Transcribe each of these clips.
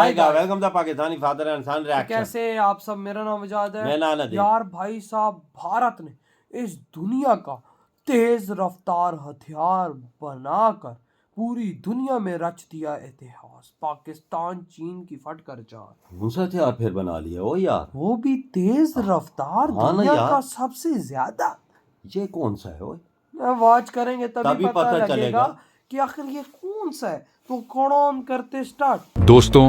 Welcome the Pakistani father and son reaction. कैसे आप सब? मेरा नाम आजाद है। मैं नाना दी। यार भाई साहब, भारत ने इस दुनिया का तेज रफ्तार हथियार बनाकर पूरी दुनिया में रच दिया इतिहास। पाकिस्तान चीन की फटकर जंग। कौन सा हथियार फिर बना लिया वो यार? वो भी तेज रफ्तार, हाँ ना दुनिया यार। का सबसे ज्यादा। ये कौन सा है? वो वॉच करेंगे तभी पता लगेगा चलेगा कि आखिर ये कौन सा है। तो कौन करते स्टार्ट। दोस्तों,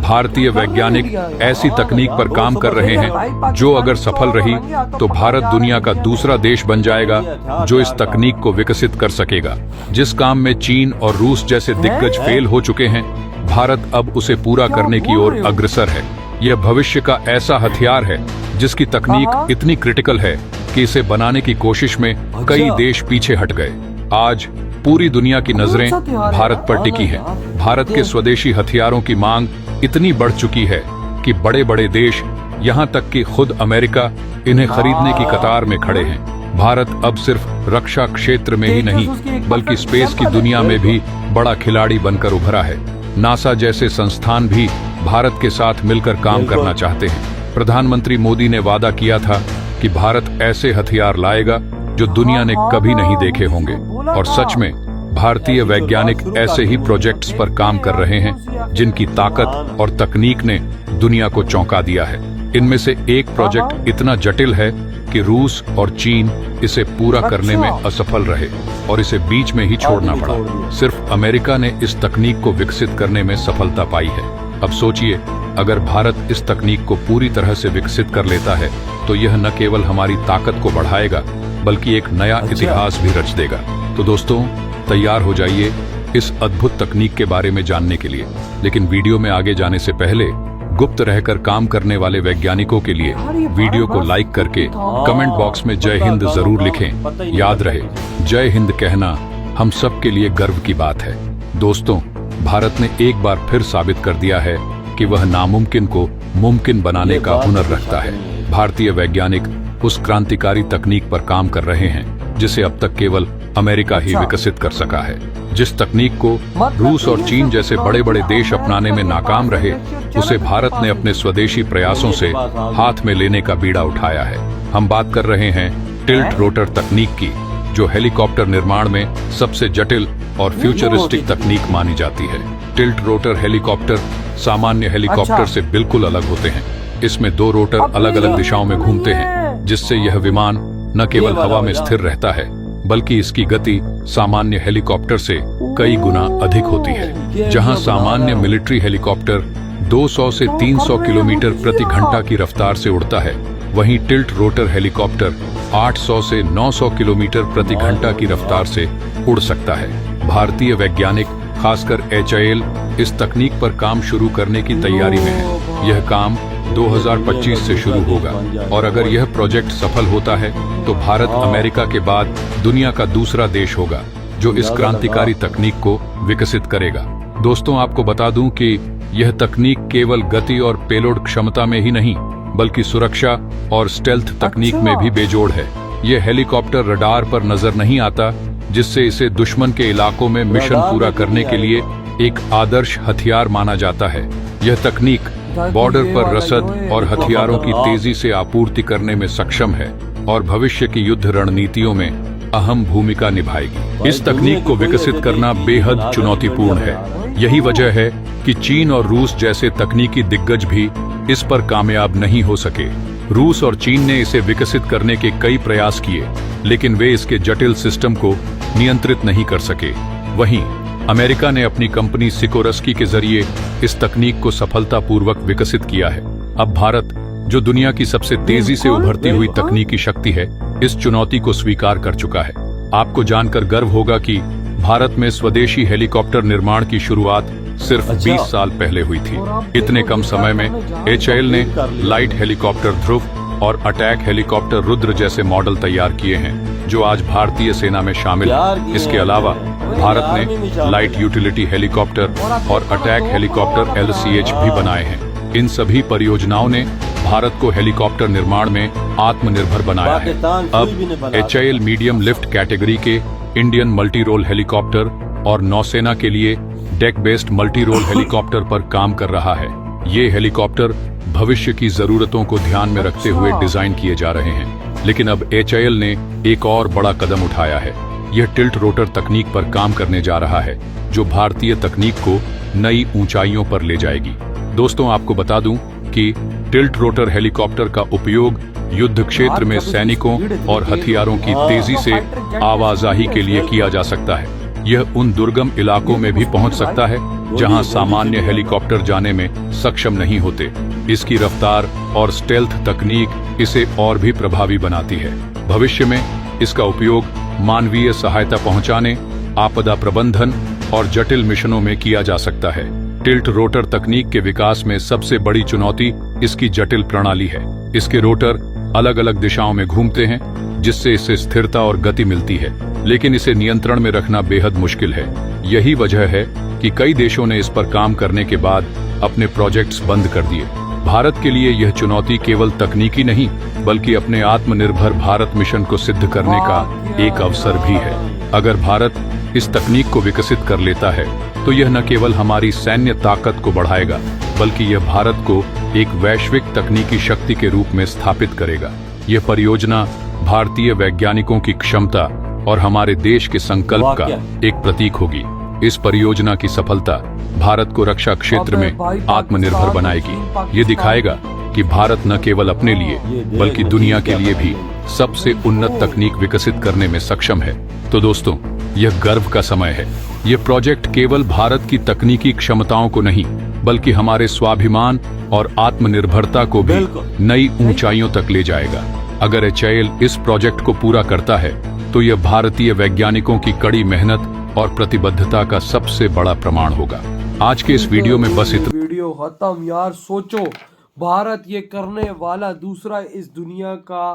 भारतीय वैज्ञानिक ऐसी तकनीक पर काम कर रहे हैं जो अगर सफल रही तो भारत दुनिया का दूसरा देश बन जाएगा जो इस तकनीक को विकसित कर सकेगा। जिस काम में चीन और रूस जैसे दिग्गज फेल हो चुके हैं, भारत अब उसे पूरा करने की ओर अग्रसर है। यह भविष्य का ऐसा हथियार है जिसकी तकनीक इतनी क्रिटिकल है कि इसे बनाने की कोशिश में कई देश पीछे हट गए। आज पूरी दुनिया की नजरें भारत पर टिकी हैं। भारत के स्वदेशी हथियारों की मांग इतनी बढ़ चुकी है कि बड़े बड़े देश, यहाँ तक कि खुद अमेरिका, इन्हें खरीदने की कतार में खड़े हैं। भारत अब सिर्फ रक्षा क्षेत्र में ही नहीं बल्कि स्पेस की दुनिया में भी बड़ा खिलाड़ी बनकर उभरा है। नासा जैसे संस्थान भी भारत के साथ मिलकर काम करना चाहते हैं। प्रधानमंत्री मोदी ने वादा किया था कि भारत ऐसे हथियार लाएगा जो दुनिया ने कभी नहीं देखे होंगे, और सच में भारतीय वैज्ञानिक ऐसे ही प्रोजेक्ट्स पर काम कर रहे हैं जिनकी ताकत और तकनीक ने दुनिया को चौंका दिया है। इनमें से एक प्रोजेक्ट इतना जटिल है कि रूस और चीन इसे पूरा करने में असफल रहे और इसे बीच में ही छोड़ना पड़ा। सिर्फ अमेरिका ने इस तकनीक को विकसित करने में सफलता पाई है। अब सोचिए, अगर भारत इस तकनीक को पूरी तरह से विकसित कर लेता है तो यह न केवल हमारी ताकत को बढ़ाएगा बल्कि एक नया इतिहास भी रच देगा। तो दोस्तों, तैयार हो जाइए इस अद्भुत तकनीक के बारे में जानने के लिए। लेकिन वीडियो में आगे जाने से पहले गुप्त रहकर काम करने वाले वैज्ञानिकों के लिए वीडियो को लाइक करके कमेंट बॉक्स में जय हिंद जरूर लिखें। याद रहे, जय हिंद कहना हम सब के लिए गर्व की बात है। दोस्तों, भारत ने एक बार फिर साबित कर दिया है कि वह नामुमकिन को मुमकिन बनाने का हुनर रखता है। भारतीय वैज्ञानिक उस क्रांतिकारी तकनीक पर काम कर रहे हैं जिसे अब तक केवल अमेरिका ही विकसित कर सका है। जिस तकनीक को रूस और चीन जैसे बड़े बड़े देश अपनाने में नाकाम रहे, उसे भारत ने अपने स्वदेशी प्रयासों से हाथ में लेने का बीड़ा उठाया है। हम बात कर रहे हैं टिल्ट रोटर तकनीक की, जो हेलीकॉप्टर निर्माण में सबसे जटिल और फ्यूचरिस्टिक तकनीक मानी जाती है। टिल्ट रोटर हेलीकॉप्टर सामान्य हेलीकॉप्टर से बिल्कुल अलग होते हैं। इसमें दो रोटर अलग अलग दिशाओं में घूमते हैं, जिससे यह विमान न केवल हवा में स्थिर रहता है बल्कि इसकी गति सामान्य हेलीकॉप्टर से कई गुना अधिक होती है। जहां सामान्य मिलिट्री हेलीकॉप्टर 200 से 300 किलोमीटर प्रति घंटा की रफ्तार से उड़ता है, वहीं टिल्ट रोटर हेलीकॉप्टर 800 से 900 किलोमीटर प्रति घंटा की रफ्तार से उड़ सकता है। भारतीय वैज्ञानिक, खासकर HAL, इस तकनीक पर काम शुरू करने की तैयारी में है। यह काम 2025 से शुरू होगा और अगर यह प्रोजेक्ट सफल होता है तो भारत अमेरिका के बाद दुनिया का दूसरा देश होगा जो इस क्रांतिकारी तकनीक को विकसित करेगा। दोस्तों, आपको बता दूं कि यह तकनीक केवल गति और पेलोड क्षमता में ही नहीं बल्कि सुरक्षा और स्टेल्थ तकनीक में भी बेजोड़ है। यह हेलीकॉप्टर रडार पर नजर नहीं आता, जिससे इसे दुश्मन के इलाकों में मिशन पूरा करने के लिए एक आदर्श हथियार माना जाता है। यह तकनीक बॉर्डर पर रसद और हथियारों की तेजी से आपूर्ति करने में सक्षम है और भविष्य की युद्ध रणनीतियों में अहम भूमिका निभाएगी। इस तकनीक को विकसित करना बेहद चुनौतीपूर्ण है। यही वजह है कि चीन और रूस जैसे तकनीकी दिग्गज भी इस पर कामयाब नहीं हो सके। रूस और चीन ने इसे विकसित करने के कई प्रयास किए, लेकिन वे इसके जटिल सिस्टम को नियंत्रित नहीं कर सके। वहीं अमेरिका ने अपनी कंपनी सिकोरस्की के जरिए इस तकनीक को सफलतापूर्वक विकसित किया है। अब भारत, जो दुनिया की सबसे तेजी से उभरती हुई तकनीकी शक्ति है, इस चुनौती को स्वीकार कर चुका है। आपको जानकर गर्व होगा कि भारत में स्वदेशी हेलीकॉप्टर निर्माण की शुरुआत सिर्फ 20 साल पहले हुई थी। इतने कम समय में HAL ने लाइट हेलीकॉप्टर ध्रुव और अटैक हेलीकॉप्टर रुद्र जैसे मॉडल तैयार किए हैं जो आज भारतीय सेना में शामिल हैं। इसके अलावा भारत ने लाइट यूटिलिटी हेलीकॉप्टर और अटैक हेलीकॉप्टर LCH भी बनाए हैं। इन सभी परियोजनाओं ने भारत को हेलीकॉप्टर निर्माण में आत्मनिर्भर बनाया है। अब HAL मीडियम लिफ्ट कैटेगरी के इंडियन मल्टी रोल हेलीकॉप्टर और नौसेना के लिए deck based multi role helicopter पर काम कर रहा है। ये हेलीकॉप्टर भविष्य की जरूरतों को ध्यान में रखते हुए डिजाइन किए जा रहे हैं। लेकिन अब HAL ने एक और बड़ा कदम उठाया है। यह टिल्ट रोटर तकनीक पर काम करने जा रहा है, जो भारतीय तकनीक को नई ऊंचाइयों पर ले जाएगी। दोस्तों, आपको बता दूं कि टिल्ट रोटर हेलीकॉप्टर का उपयोग युद्ध क्षेत्र में सैनिकों और हथियारों की तेजी से आवाजाही के लिए किया जा सकता है। यह उन दुर्गम इलाकों में भी पहुंच सकता है जहां सामान्य हेलीकॉप्टर जाने में सक्षम नहीं होते। इसकी रफ्तार और स्टेल्थ तकनीक इसे और भी प्रभावी बनाती है। भविष्य में इसका उपयोग मानवीय सहायता पहुंचाने, आपदा प्रबंधन और जटिल मिशनों में किया जा सकता है। टिल्ट रोटर तकनीक के विकास में सबसे बड़ी चुनौती इसकी जटिल प्रणाली है। इसके रोटर अलग अलग दिशाओं में घूमते हैं, जिससे इसे स्थिरता और गति मिलती है, लेकिन इसे नियंत्रण में रखना बेहद मुश्किल है। यही वजह है कि कई देशों ने इस पर काम करने के बाद अपने प्रोजेक्ट्स बंद कर दिए। भारत के लिए यह चुनौती केवल तकनीकी नहीं, बल्कि अपने आत्मनिर्भर भारत मिशन को सिद्ध करने का एक अवसर भी है। अगर भारत इस तकनीक को विकसित कर लेता है, तो यह न केवल हमारी सैन्य ताकत को बढ़ाएगा, बल्कि यह भारत को एक वैश्विक तकनीकी शक्ति के रूप में स्थापित करेगा। यह परियोजना भारतीय वैज्ञानिकों की क्षमता और हमारे देश के संकल्प का एक प्रतीक होगी। इस परियोजना की सफलता भारत को रक्षा क्षेत्र में आत्मनिर्भर बनाएगी। ये दिखाएगा कि भारत न केवल अपने लिए, बल्कि दुनिया के लिए भी सबसे उन्नत तकनीक विकसित करने में सक्षम है। तो दोस्तों, यह गर्व का समय है। यह प्रोजेक्ट केवल भारत की तकनीकी क्षमताओं को नहीं, बल्कि हमारे स्वाभिमान और आत्मनिर्भरता को भी नई ऊंचाइयों तक ले जाएगा। अगर HAL इस प्रोजेक्ट को पूरा करता है, तो यह भारतीय वैज्ञानिकों की कड़ी मेहनत और प्रतिबद्धता का सबसे बड़ा प्रमाण होगा। आज के इस वीडियो में बस इतना। वीडियो खत्म यार। सोचो, भारत ये करने वाला दूसरा इस दुनिया का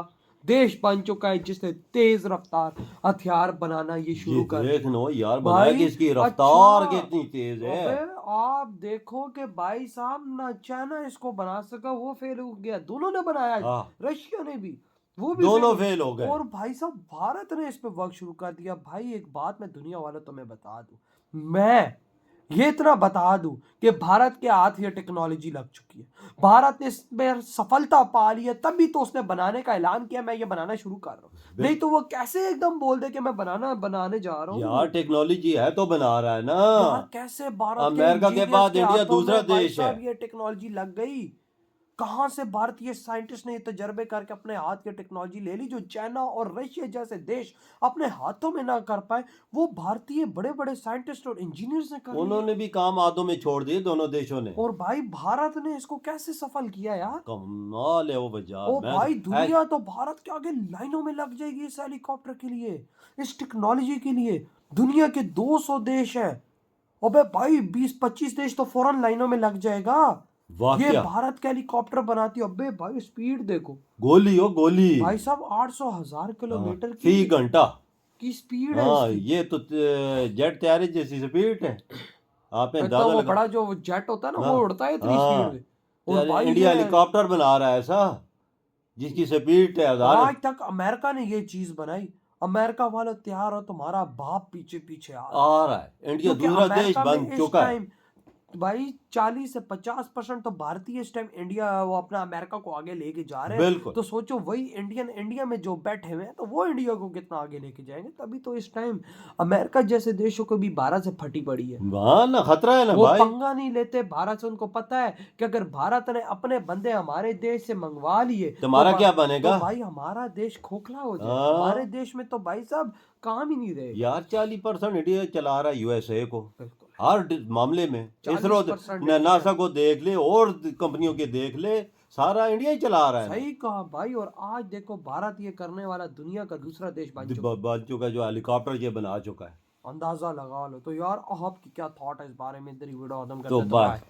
देश बन चुका है जिसने तेज रफ्तार हथियार बनाना ये शुरू कर देख लो यार, भाई, बनाए कि इसकी रफ्तार अच्छा, कितनी तेज है। अबे आप देखो कि भाई साहब ना चाइना इसको बना सका, वो फेल हो गया। दोनों ने बनाया, रशिया ने भी, वो भी दोनों फेल हो गए। और भाई साहब भारत ने इस पे वर्क शुरू कर दिया। भाई एक बात मैं दुनिया वालों तुम्हें बता दूं, मैं ये इतना बता दूं कि भारत के हाथ ये टेक्नोलॉजी लग चुकी है। भारत ने इसमें सफलता पा ली है, तभी तो उसने बनाने का ऐलान किया, मैं ये बनाना शुरू कर रहा हूँ। नहीं तो वो कैसे एकदम बोल दे कि मैं बनाने जा रहा हूँ। यार टेक्नोलॉजी है तो बना रहा है ना। यार कैसे भारत अमेरिका के बाद इंडिया दूसरा देश है। ये टेक्नोलॉजी लग गई। कहां से भारतीय साइंटिस्ट ने ये तजर्बे करके अपने हाथ की टेक्नोलॉजी ले ली, जो चाइना और रशिया जैसे देश अपने हाथों में ना कर पाए, वो भारतीय बड़े बड़े साइंटिस्ट और इंजीनियर्स ने कर लिया। उन्होंने भी काम हाथों में छोड़ दिए दोनों देशों ने। और भाई भारत ने इसको कैसे सफल किया यार, कमाल है वो बजा। ओ भाई दुनिया तो भारत के आगे लाइनों में लग जाएगी इस हेलीकॉप्टर के लिए, इस टेक्नोलॉजी के लिए। दुनिया के 200 देश है, अबे भाई 20-25 देश तो फौरन लाइनों में लग जाएगा। ये भारत के हेलीकॉप्टर बनाती है। अबे भाई स्पीड देखो, गोली हो गोली भाई साहब 800,000 किलोमीटर फी घंटा की स्पीड है। ये तो जेट तैयारी जैसी स्पीड है। आपने तो वो बड़ा जो जेट होता है ना, वो उड़ता है इतनी स्पीड में। और भाई इंडिया हेलीकॉप्टर बना रहा है ऐसा जिसकी स्पीड है। आज तक अमेरिका ने ये चीज बनाई। अमेरिका वाले तैयार हो, तुम्हारा बाप पीछे पीछे आ रहा है। इंडिया दूसरा देश बन चुका है भाई। 40 से 50% तो भारतीय इस टाइम इंडिया वो अपना अमेरिका को आगे लेके जा रहे हैं। तो सोचो वही इंडिया में जो बैठे हुए हैं, तो वो इंडिया को कितना आगे लेके जाएंगे। तभी तो इस टाइम अमेरिका जैसे देशों को भी भारत से फटी पड़ी है। ना खतरा है ना वो भाई। पंगा नहीं लेते भारत से। उनको पता है कि अगर भारत ने अपने बंदे हमारे देश से मंगवा लिए, तुम्हारा क्या बनेगा? तो भाई हमारा देश खोखला हो जाए। हमारे देश में तो भाई साहब काम ही नहीं रहे यार। 40% इंडिया चला रहा है USA को हर मामले में। इसरो नासा को देख ले और कंपनियों के देख ले, सारा इंडिया ही चला रहा है। सही कहा भाई। और आज देखो भारत ये करने वाला दुनिया का दूसरा देश बन चुका है, जो हेलीकॉप्टर ये बना चुका है। अंदाजा लगा लो। तो यार आपकी क्या थॉट है इस बारे में? इधर वीडियो खत्म करते हैं।